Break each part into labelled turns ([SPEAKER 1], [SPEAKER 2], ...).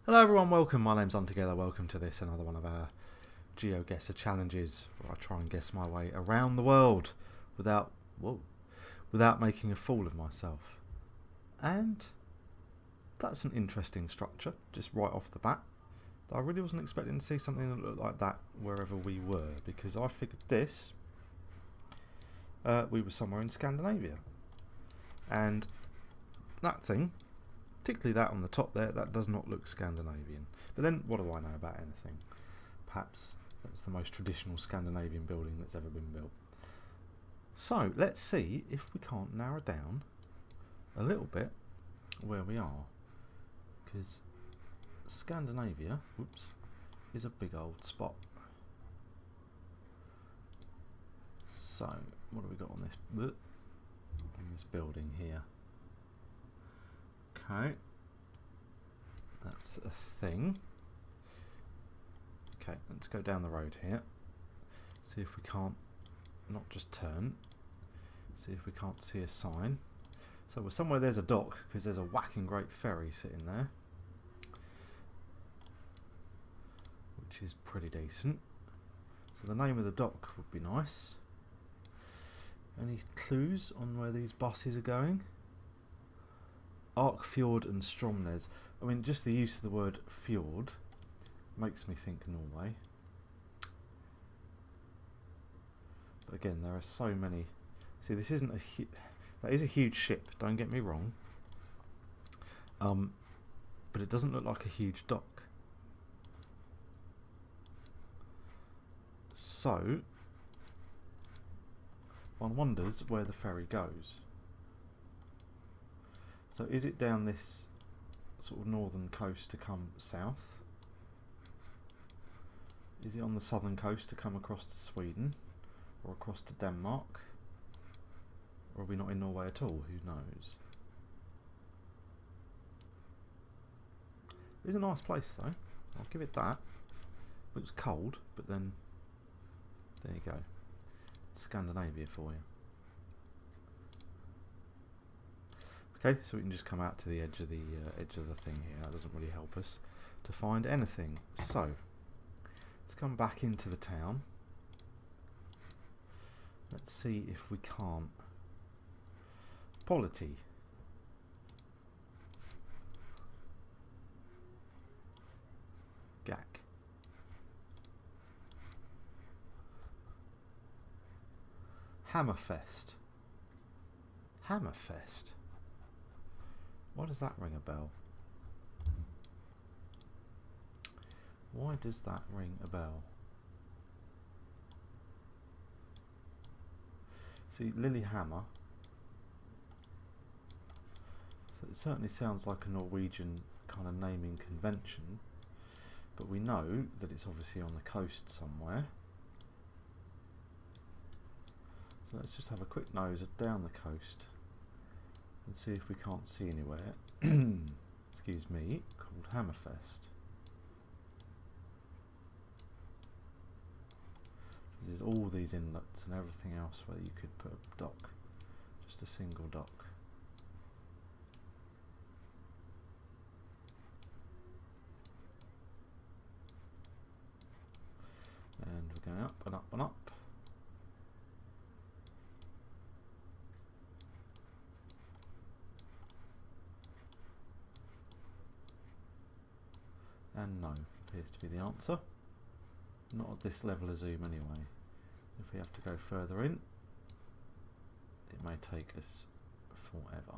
[SPEAKER 1] Hello everyone, welcome. My name's Untogether. Welcome to this, another one of our Geoguessr challenges, where I try and guess my way around the world without making a fool of myself. And that's an interesting structure, just right off the bat. I really wasn't expecting to see something that looked like that wherever we were, because I figured we were somewhere in Scandinavia. And that thing, particularly that on the top there, that does not look Scandinavian. But then, what do I know about anything? Perhaps that's the most traditional Scandinavian building that's ever been built. So, let's see if we can't narrow down a little bit where we are. Because Scandinavia, is a big old spot. So, what have we got on this building here? Okay, that's a thing. Okay, let's go down the road here. See if we can't not just turn. See if we can't see a sign. So we're somewhere there's a dock, because there's a whacking great ferry sitting there, which is pretty decent. So the name of the dock would be nice. Any clues on where these buses are going? Arkfjord and Stromnes. I mean, just the use of the word fjord makes me think Norway. But again, there are so many. See, this isn't that is a huge ship, don't get me wrong. But it doesn't look like a huge dock. So one wonders where the ferry goes. So is it down this sort of northern coast to come south? Is it on the southern coast to come across to Sweden or across to Denmark? Or are we not in Norway at all? Who knows? It's a nice place though, I'll give it that. Looks cold, but then there you go. Scandinavia for you. Okay, so we can just come out to the edge of the thing here. That doesn't really help us to find anything. So let's come back into the town. Let's see if we can't. Polity. Gak. Hammerfest. Hammerfest. Why does that ring a bell? Why does that ring a bell? See, Lillehammer. So it certainly sounds like a Norwegian kind of naming convention, but we know that it's obviously on the coast somewhere. So let's just have a quick nose down the coast and see if we can't see anywhere, excuse me, called Hammerfest. There's all these inlets and everything else where you could put a dock, just a single dock. And we're going up and up and up. And no, appears to be the answer. Not at this level of zoom anyway. If we have to go further in, it may take us forever.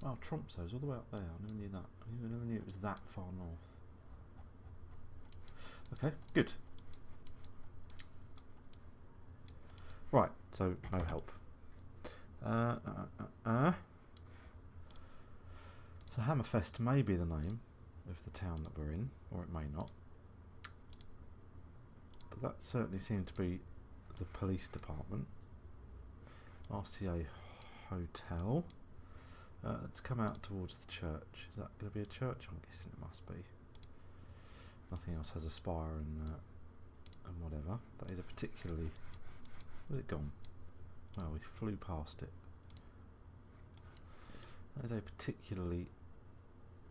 [SPEAKER 1] Wow, Tromsø's all the way up there. I never knew that. I never knew it was that far north. Okay, good. Right, so no help. So Hammerfest may be the name of the town that we're in, or it may not. But that certainly seemed to be the police department. RCA Hotel. Let's come out towards the church. Is that going to be a church? I'm guessing it must be. Nothing else has a spire and whatever. That is a particularly... Where's it gone? Well, we flew past it. That is a particularly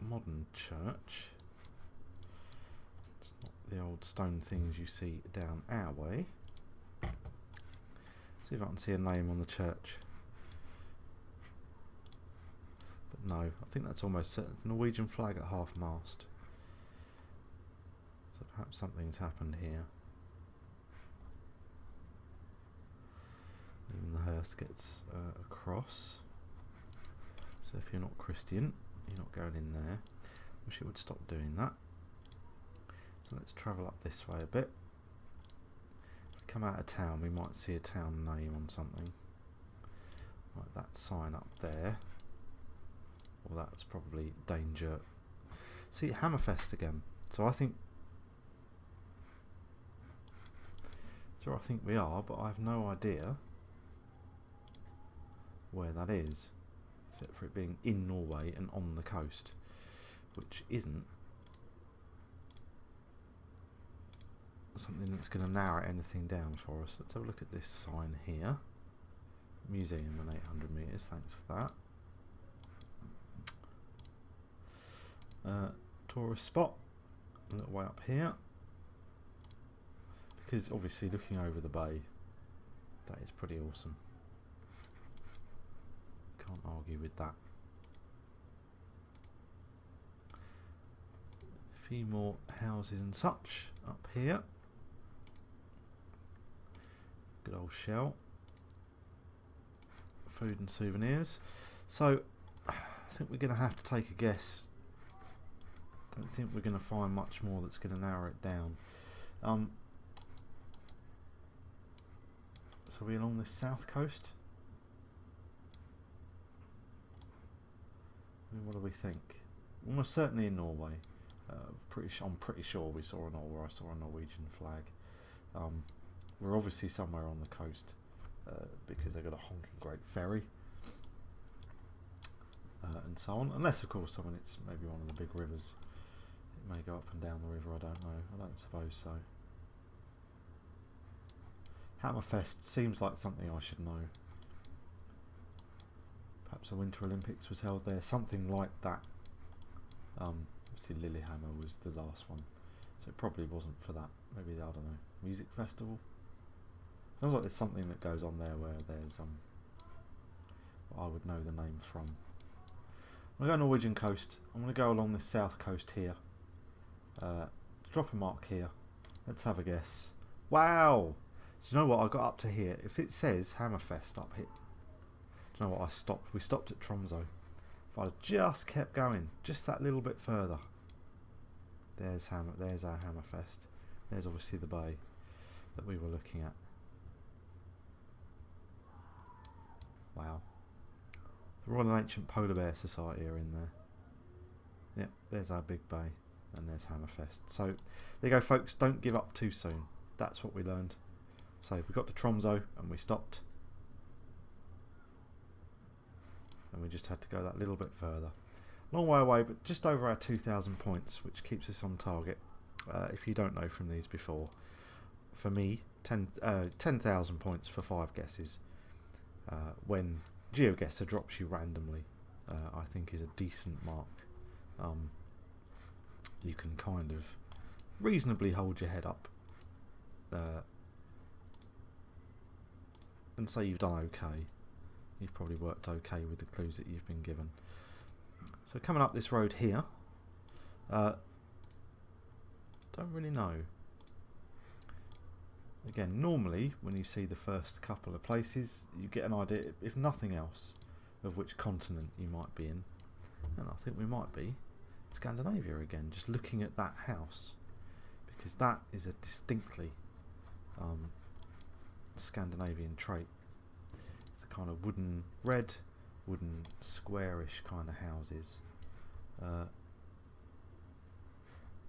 [SPEAKER 1] modern church. It's not the old stone things you see down our way. See if I can see a name on the church. But no, I think that's almost certain. Norwegian flag at half mast. So perhaps something's happened here. Even the hearse gets across. So if you're not Christian, you're not going in there. Wish it would stop doing that. So let's travel up this way a bit. If we come out of town, we might see a town name on something. Like that sign up there. Well, that's probably danger. See, Hammerfest again. So I think we are, but I have no idea where that is, except for it being in Norway and on the coast, which isn't something that's going to narrow anything down for us. Let's have a look at this sign here. Museum and 800 metres, thanks for that. Tourist spot, a little way up here, because obviously looking over the bay, that is pretty awesome. Can't argue with that. A few more houses and such up here. Good old shell. Food and souvenirs. So I think we're going to have to take a guess. Don't think we're going to find much more that's going to narrow it down. So we're along the south coast. What do we think? Almost certainly in Norway. I'm pretty sure we saw I saw a Norwegian flag. We're obviously somewhere on the coast because they've got a honking great ferry and so on. Unless, of course, it's maybe one of the big rivers. It may go up and down the river. I don't know. I don't suppose so. Hammerfest seems like something I should know. Perhaps the Winter Olympics was held there, something like that. Obviously Lillehammer was the last one, so it probably wasn't for that. Maybe, I don't know, music festival? Sounds like there's something that goes on there where there's I would know the names from. I'm going to go Norwegian coast. I'm going to go along this south coast here. Drop a mark here. Let's have a guess. Wow! Do you know what? I got up to here. If it says Hammerfest up here, do you know what? We stopped at Tromsø. If I just kept going, just that little bit further. There's our Hammerfest. There's obviously the bay that we were looking at. Wow. The Royal and Ancient Polar Bear Society are in there. Yep, there's our big bay, and there's Hammerfest. So there you go, folks. Don't give up too soon. That's what we learned. So we got to Tromsø and we stopped. And we just had to go that little bit further. Long way away, but just over our 2,000 points, which keeps us on target. If you don't know from these before, for me, 10,000 points for 5 guesses. When Geoguessr drops you randomly, I think is a decent mark. You can kind of reasonably hold your head up and say you've done okay. You've probably worked okay with the clues that you've been given. So coming up this road here, don't really know. Again, normally when you see the first couple of places, you get an idea, if nothing else, of which continent you might be in. And I think we might be Scandinavia again, just looking at that house, because that is a distinctly Scandinavian trait. It's a kind of red wooden squarish kind of houses.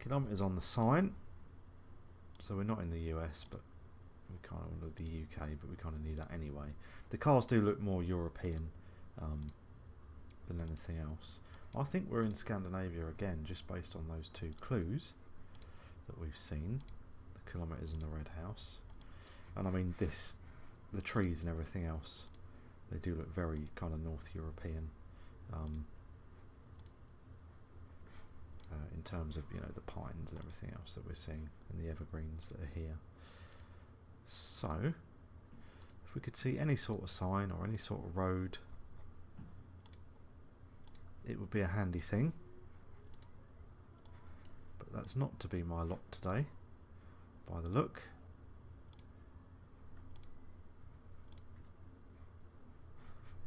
[SPEAKER 1] Kilometres on the sign, so we're not in the US, but we kind of look the UK, but we kind of knew that anyway. The cars do look more European than anything else. I think we're in Scandinavia again, just based on those 2 clues that we've seen, the kilometres and the red house. And I mean the trees and everything else, they do look very kind of North European. terms of, you know, the pines and everything else that we're seeing and the evergreens that are here. So if we could see any sort of sign or any sort of road, it would be a handy thing, but that's not to be my lot today by the look.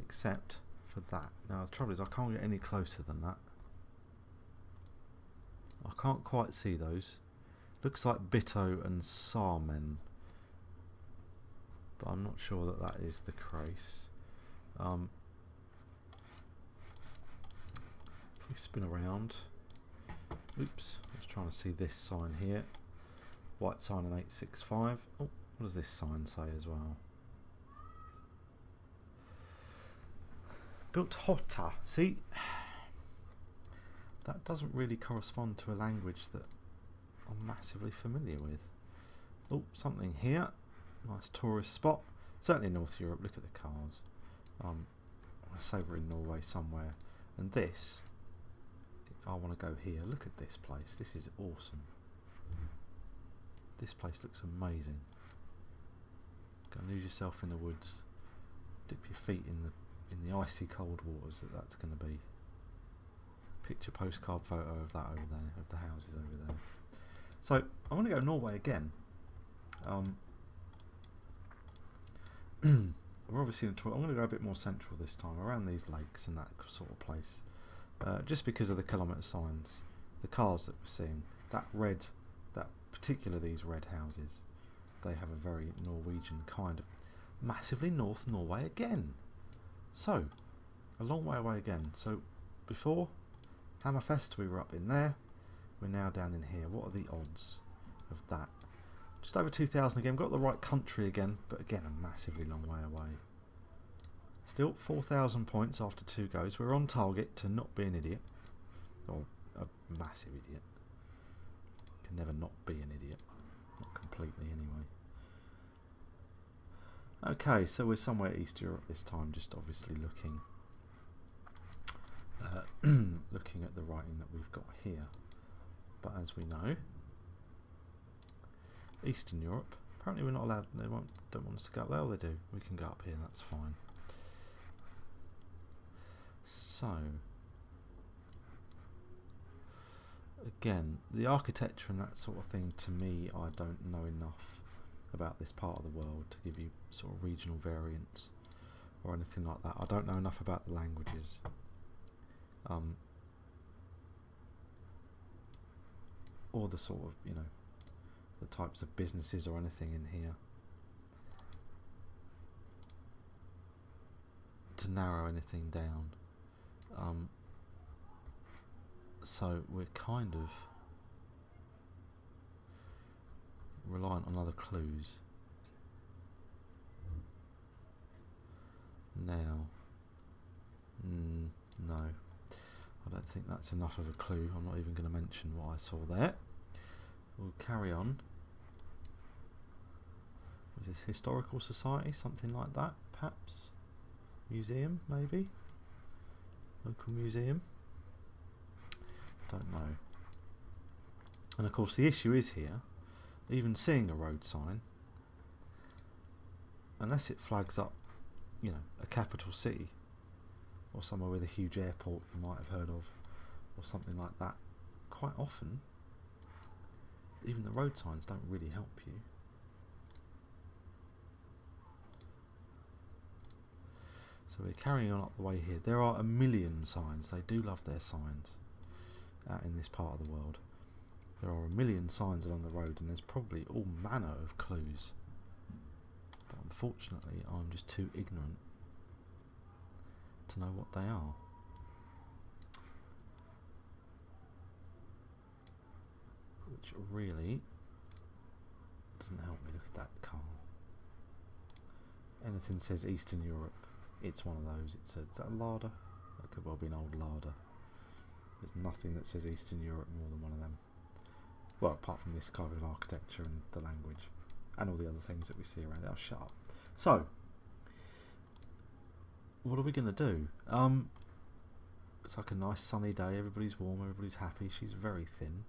[SPEAKER 1] Except for that. Now the trouble is I can't get any closer than that. I can't quite see those. Looks like Bitto and Sarmen, but I'm not sure that that is the case. If we spin around, oops, I was trying to see this sign here. White sign in 865. Oh, what does this sign say as well? Built Hotta. See, that doesn't really correspond to a language that I'm massively familiar with. Oh, something here. Nice tourist spot. Certainly in North Europe. Look at the cars. I say we're in Norway somewhere. And this, I want to go here. Look at this place. This is awesome. This place looks amazing. Go and lose yourself in the woods. Dip your feet in the icy cold waters that's going to be. Picture postcard photo of that over there, of the houses over there. So I'm going to go Norway again. We're obviously in I'm going to go a bit more central this time, around these lakes and that sort of place, just because of the kilometre signs, the cars that we're seeing, that red, these red houses, they have a very Norwegian kind of. Massively North Norway again. So a long way away again. So before Hammerfest we were up in there, we're now down in here. What are the odds of that? Just over 2,000 again. Got the right country again, but again a massively long way away. Still 4,000 points after 2 goes. We're on target to not be an idiot, or a massive idiot. Can never not be an idiot, not completely anyway. Okay, so we're somewhere East Europe this time, just obviously looking looking at the writing that we've got here. But as we know, Eastern Europe, apparently we're not allowed, they don't want us to go up there. Oh, they do. We can go up here, that's fine. So again, the architecture and that sort of thing, to me, I don't know enough about this part of the world to give you sort of regional variants or anything like that. I don't know enough about the languages. Or the sort of, you know, the types of businesses or anything in here to narrow anything down. So we're kind of reliant on other clues. Now, no, I don't think that's enough of a clue. I'm not even going to mention what I saw there. We'll carry on. Was this historical society? Something like that, perhaps? Museum, maybe? Local museum? Don't know. And of course the issue is here, even seeing a road sign, unless it flags up, you know, a capital city or somewhere with a huge airport you might have heard of or something like that, quite often even the road signs don't really help you. So we're carrying on up the way here. There are a million signs. They do love their signs out in this part of the world. There are a million signs along the road, and there's probably all manner of clues. But unfortunately, I'm just too ignorant to know what they are. Which really doesn't help me. Look at that car. Anything says Eastern Europe, it's one of those. Is that a Lada? That could well be an old Lada. There's nothing that says Eastern Europe more than one of them. Well, apart from this kind of architecture and the language and all the other things that we see around it. Oh, shut up. So, what are we going to do? It's like a nice sunny day, everybody's warm, everybody's happy. She's very thin.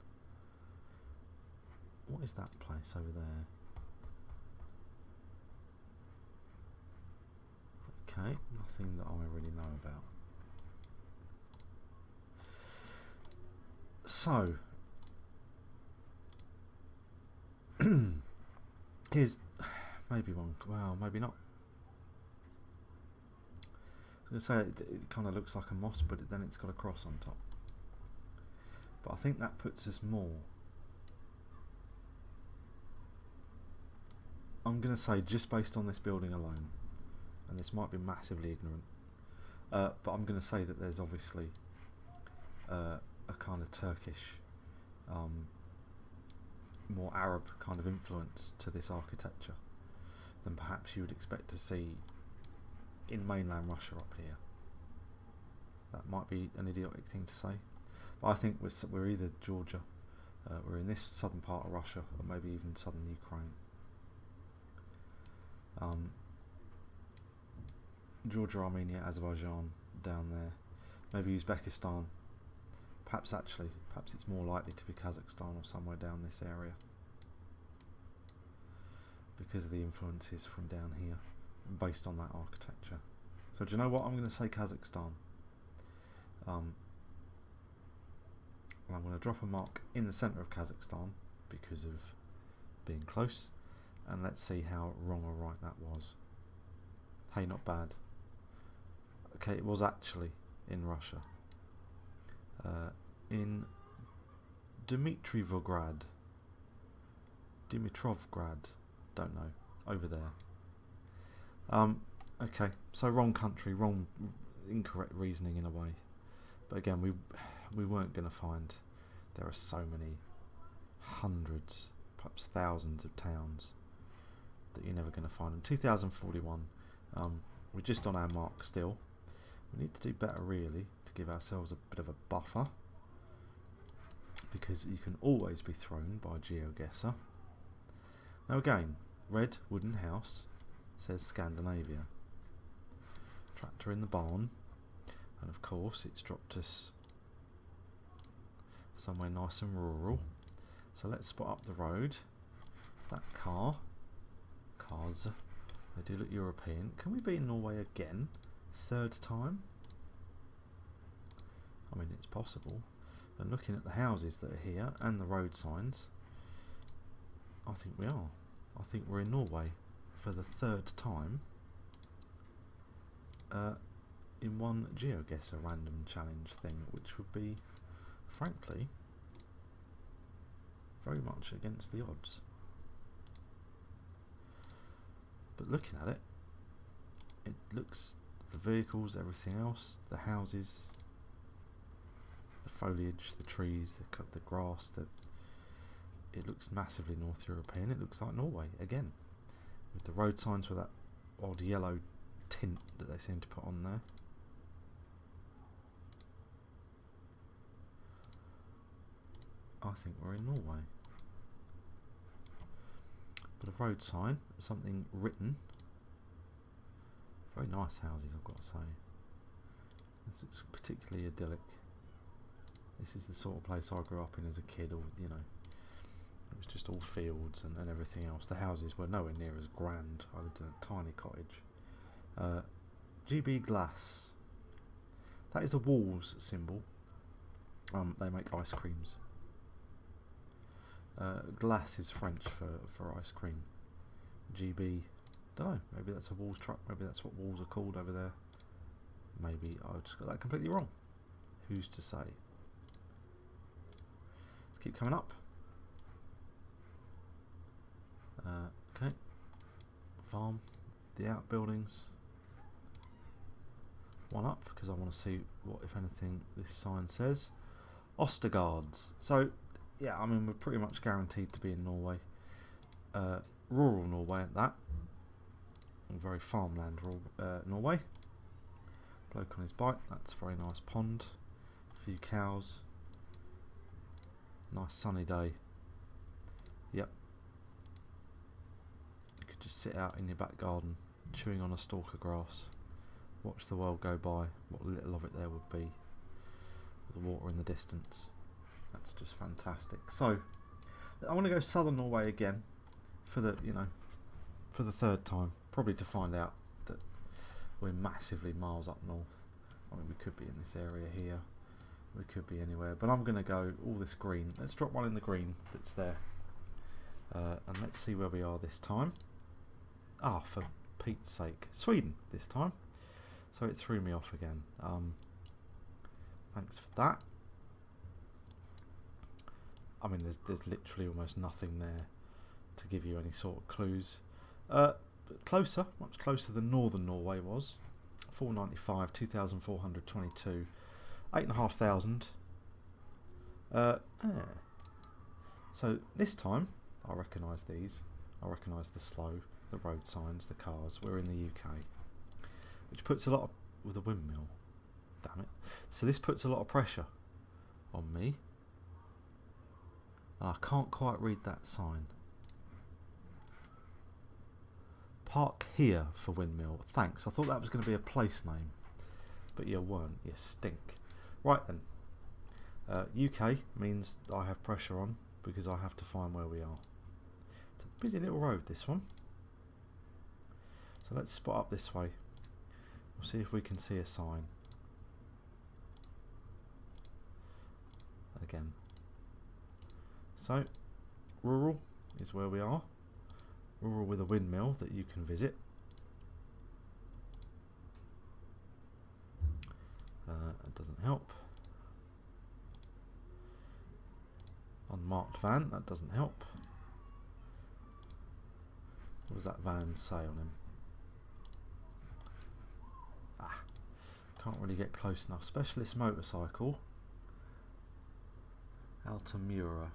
[SPEAKER 1] What is that place over there? Okay, nothing that I really know about. So, here's maybe one, well, maybe not. I was going to say it kind of looks like a moss, but then it's got a cross on top. But I think that puts us more. I'm going to say just based on this building alone, and this might be massively ignorant, but I'm going to say that there's obviously a kind of Turkish, more Arab kind of influence to this architecture than perhaps you would expect to see in mainland Russia up here. That might be an idiotic thing to say, but I think we're either Georgia, we're in this southern part of Russia, or maybe even southern Ukraine. Georgia, Armenia, Azerbaijan down there, maybe Uzbekistan. Perhaps it's more likely to be Kazakhstan or somewhere down this area because of the influences from down here based on that architecture. So do you know what? I'm going to say Kazakhstan. I'm going to drop a mark in the centre of Kazakhstan because of being close, and let's see how wrong or right that was. Hey, not bad. Okay, it was actually in Russia. In Dimitrovgrad, don't know, over there. Okay, so wrong country, wrong, incorrect reasoning in a way. But again, we weren't going to find. There are so many hundreds, perhaps thousands of towns that you're never going to find. In 2041, we're just on our mark still. We need to do better really to give ourselves a bit of a buffer, because you can always be thrown by Geoguessr. Now again, red wooden house says Scandinavia. Tractor in the barn, and of course it's dropped us somewhere nice and rural. So let's spot up the road. That cars, they do look European. Can we be in Norway again? Third time? I mean, it's possible. And looking at the houses that are here and the road signs, I think we are. I think we're in Norway for the third time in one Geoguessr random challenge thing, which would be, frankly, very much against the odds. But looking at it, it looks, the vehicles, everything else, the houses, the foliage, the trees, the grass, it looks massively North European. It looks like Norway again, with the road signs with that odd yellow tint that they seem to put on there. I think we're in Norway. But a road sign, something written. Very nice houses, I've got to say. This looks particularly idyllic. This is the sort of place I grew up in as a kid, or you know, it was just all fields and everything else. The houses were nowhere near as grand. I lived in a tiny cottage. GB Glass. That is the walls symbol. They make ice creams. Glass is French for ice cream. GB, don't know, maybe that's a walls truck, maybe that's what walls are called over there. Maybe I just got that completely wrong. Who's to say? Let's keep coming up. Okay. Farm, the outbuildings. One up, because I want to see what, if anything, this sign says. Ostergaards. So, yeah, I mean, we're pretty much guaranteed to be in Norway. Rural Norway at that. Very farmland rural, Norway. Bloke on his bike, that's a very nice pond. A few cows. Nice sunny day. Yep. You could just sit out in your back garden, chewing on a stalk of grass. Watch the world go by, what little of it there would be. with the water in the distance. That's just fantastic. So I want to go southern Norway again for the, you know, for the third time, probably to find out that we're massively miles up north. I mean, we could be in this area here, we could be anywhere, but I'm going to go all this green. Let's drop one in the green that's there, and let's see where we are this time. Ah, for Pete's sake, Sweden this time. So it threw me off again. Thanks for that. I mean, there's literally almost nothing there to give you any sort of clues. But closer, much closer than northern Norway was. 495, 2,422, 8,500. So this time, I recognise these. I recognise the slow, the road signs, the cars. We're in the UK, which puts a lot of, with a windmill. Damn it! So this puts a lot of pressure on me. I can't quite read that sign. Park here for windmill. Thanks. I thought that was going to be a place name, but you weren't. You stink. Right then. UK means I have pressure on because I have to find where we are. It's a busy little road, this one. So let's spot up this way. We'll see if we can see a sign. Again. So, rural is where we are. Rural with a windmill that you can visit. It doesn't help. Unmarked van, that doesn't help. What does that van say on him? Ah, can't really get close enough. Specialist motorcycle. Altamura.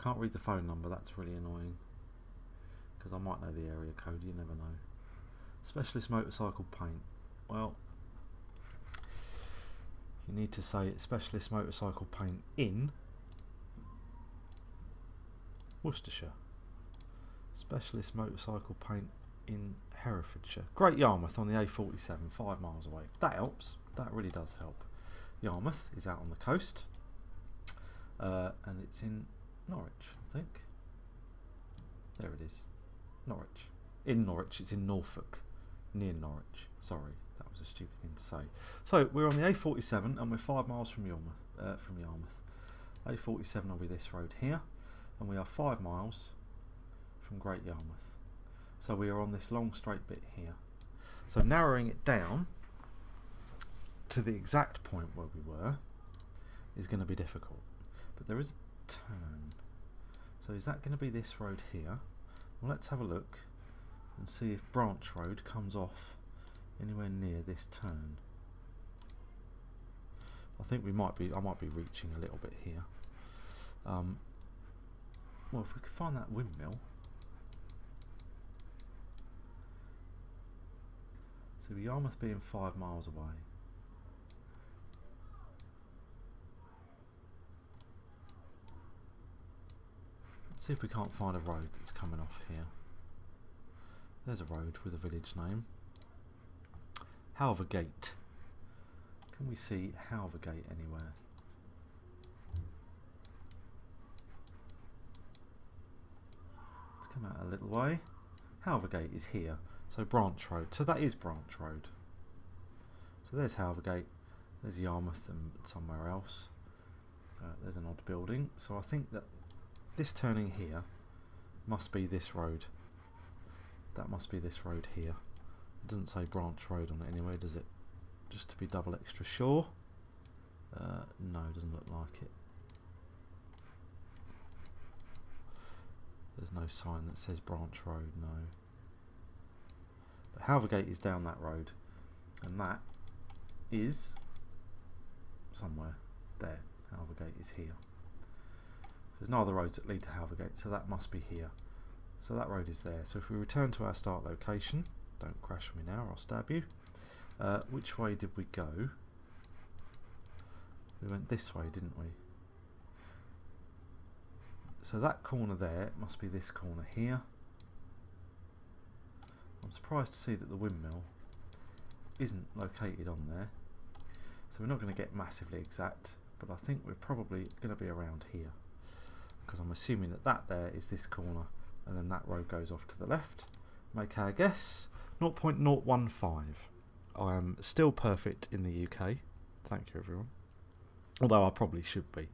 [SPEAKER 1] Can't read the phone number, that's really annoying. Because I might know the area code, you never know. Specialist motorcycle paint. Well, you need to say it's specialist motorcycle paint in Worcestershire. Specialist motorcycle paint in Herefordshire. Great Yarmouth on the A47, 5 miles away. That helps, that really does help. Yarmouth is out on the coast, and it's in Norwich, I think. There it is. Norwich. In Norwich, it's in Norfolk. Near Norwich. Sorry, that was a stupid thing to say. So, we're on the A47 and we're 5 miles from Yarmouth. A47 will be this road here. And we are 5 miles from Great Yarmouth. So we are on this long straight bit here. So narrowing it down to the exact point where we were is going to be difficult. But there is a turn. So is that going to be this road here? Well, let's have a look and see if Branch Road comes off anywhere near this turn. I think I might be reaching a little bit here. Well, if we could find that windmill. So Yarmouth being 5 miles away. Let's see if we can't find a road that's coming off here. There's a road with a village name. Halvergate. Can we see Halvergate anywhere? Let's come out a little way. Halvergate is here. So Branch Road. So that is Branch Road. So there's Halvergate. There's Yarmouth and somewhere else. There's an odd building. So I think that this turning here must be this road. That must be this road here. It doesn't say Branch Road on it anyway, does it? Just to be double extra sure. No, it doesn't look like it. There's no sign that says Branch Road, no. But Halvergate is down that road, and that is somewhere there. Halvergate is here. There's no other roads that lead to Halvergate, so that must be here. So that road is there. So if we return to our start location, don't crash me now, I'll stab you. Which way did we go? We went this way, didn't we? So that corner there must be this corner here. I'm surprised to see that the windmill isn't located on there. So we're not going to get massively exact, but I think we're probably going to be around here, because I'm assuming that that there is this corner, and then that road goes off to the left. Make our guess. 0.015. I am still perfect in the UK. Thank you, everyone. Although I probably should be,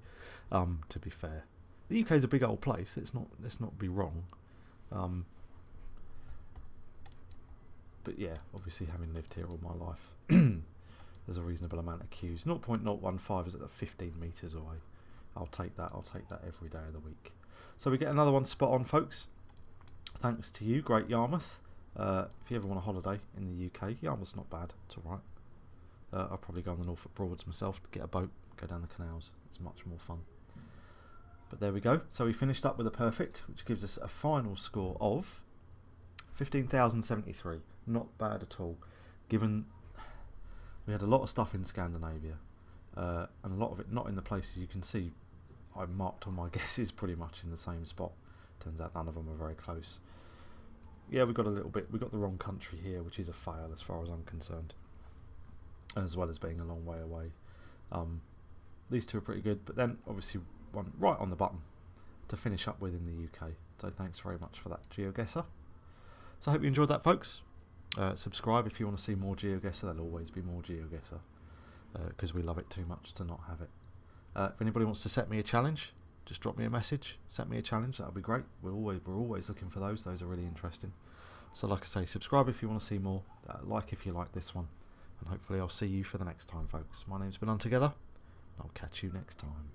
[SPEAKER 1] to be fair. The UK is a big old place. Let's not be wrong. But yeah, obviously having lived here all my life, there's a reasonable amount of queues. 0.015 is at the 15 metres away. I'll take that every day of the week. So we get another one spot on, folks. Thanks to you, Great Yarmouth. If you ever want a holiday in the UK, Yarmouth's not bad. It's alright. I'll probably go on the Norfolk Broads myself, get a boat, go down the canals. It's much more fun. But there we go. So we finished up with a perfect, which gives us a final score of 15,073. Not bad at all, given we had a lot of stuff in Scandinavia, and a lot of it not in the places you can see. I marked all my guesses pretty much in the same spot. Turns out none of them are very close. Yeah, we got a little bit. We got the wrong country here, which is a fail as far as I'm concerned, as well as being a long way away. These two are pretty good, but then obviously one right on the button to finish up with in the UK. So thanks very much for that, Geoguessr. So I hope you enjoyed that, folks. Subscribe if you want to see more Geoguessr. There'll always be more Geoguessr, because we love it too much to not have it. If anybody wants to set me a challenge, just drop me a message, set me a challenge, that'll be great. We're always looking for those are really interesting. So like I say, subscribe if you want to see more, like if you like this one, and hopefully I'll see you for the next time, folks. My name's been On Together, and I'll catch you next time.